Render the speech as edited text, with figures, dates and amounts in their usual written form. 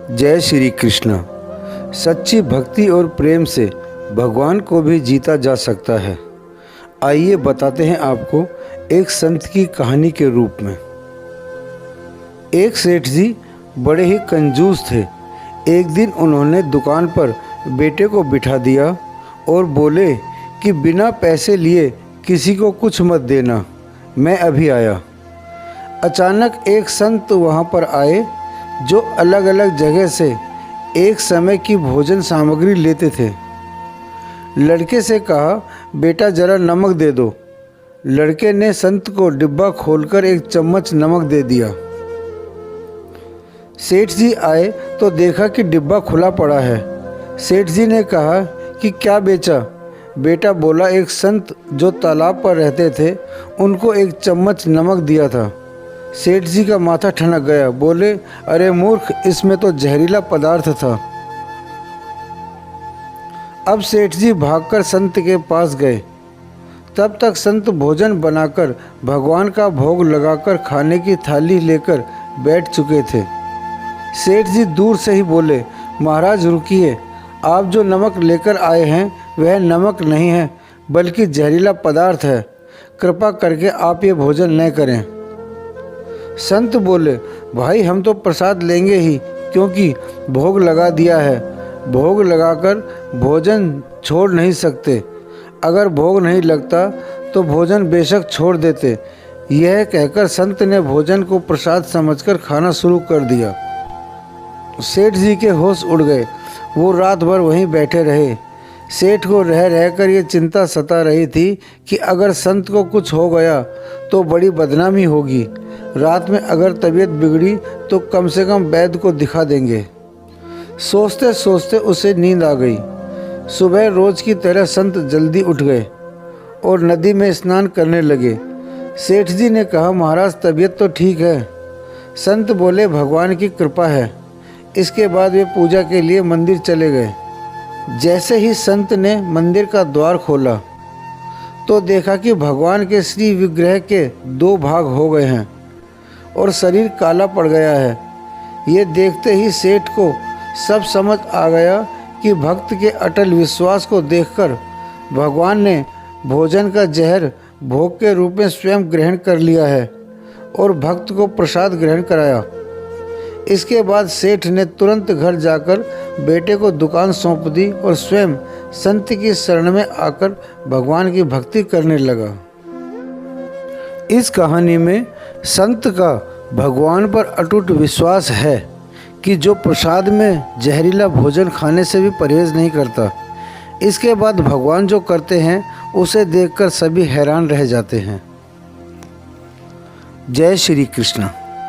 जय श्री कृष्ण। सच्ची भक्ति और प्रेम से भगवान को भी जीता जा सकता है। आइए बताते हैं आपको एक संत की कहानी के रूप में। एक सेठ जी बड़े ही कंजूस थे। एक दिन उन्होंने दुकान पर बेटे को बिठा दिया और बोले कि बिना पैसे लिए किसी को कुछ मत देना, मैं अभी आया। अचानक एक संत वहाँ पर आए जो अलग अलग जगह से एक समय की भोजन सामग्री लेते थे। लड़के से कहा, बेटा ज़रा नमक दे दो। लड़के ने संत को डिब्बा खोलकर एक चम्मच नमक दे दिया। सेठ जी आए तो देखा कि डिब्बा खुला पड़ा है। सेठ जी ने कहा कि क्या बेचा? बेटा बोला, एक संत जो तालाब पर रहते थे उनको एक चम्मच नमक दिया था। सेठ जी का माथा ठनक गया। बोले, अरे मूर्ख, इसमें तो जहरीला पदार्थ था। अब सेठ जी भागकर संत के पास गए। तब तक संत भोजन बनाकर भगवान का भोग लगाकर खाने की थाली लेकर बैठ चुके थे। सेठ जी दूर से ही बोले, महाराज रुकिए, आप जो नमक लेकर आए हैं वह नमक नहीं है बल्कि जहरीला पदार्थ है। कृपा करके आप ये भोजन न करें। संत बोले, भाई हम तो प्रसाद लेंगे ही, क्योंकि भोग लगा दिया है। भोग लगाकर भोजन छोड़ नहीं सकते। अगर भोग नहीं लगता तो भोजन बेशक छोड़ देते। यह कहकर संत ने भोजन को प्रसाद समझकर खाना शुरू कर दिया। सेठ जी के होश उड़ गए। वो रात भर वहीं बैठे रहे। सेठ को रह रहकर ये चिंता सता रही थी कि अगर संत को कुछ हो गया तो बड़ी बदनामी होगी। रात में अगर तबीयत बिगड़ी तो कम से कम वैद्य को दिखा देंगे। सोचते सोचते उसे नींद आ गई। सुबह रोज की तरह संत जल्दी उठ गए और नदी में स्नान करने लगे। सेठ जी ने कहा, महाराज तबीयत तो ठीक है। संत बोले, भगवान की कृपा है। इसके बाद वे पूजा के लिए मंदिर चले गए। जैसे ही संत ने मंदिर का द्वार खोला तो देखा कि भगवान के श्री विग्रह के 2 भाग हो गए हैं और शरीर काला पड़ गया है। ये देखते ही सेठ को सब समझ आ गया कि भक्त के अटल विश्वास को देखकर भगवान ने भोजन का जहर भोग के रूप में स्वयं ग्रहण कर लिया है और भक्त को प्रसाद ग्रहण कराया। इसके बाद सेठ ने तुरंत घर जाकर बेटे को दुकान सौंप दी और स्वयं संत की शरण में आकर भगवान की भक्ति करने लगा। इस कहानी में संत का भगवान पर अटूट विश्वास है कि जो प्रसाद में जहरीला भोजन खाने से भी परहेज नहीं करता। इसके बाद भगवान जो करते हैं उसे देखकर सभी हैरान रह जाते हैं। जय श्री कृष्ण।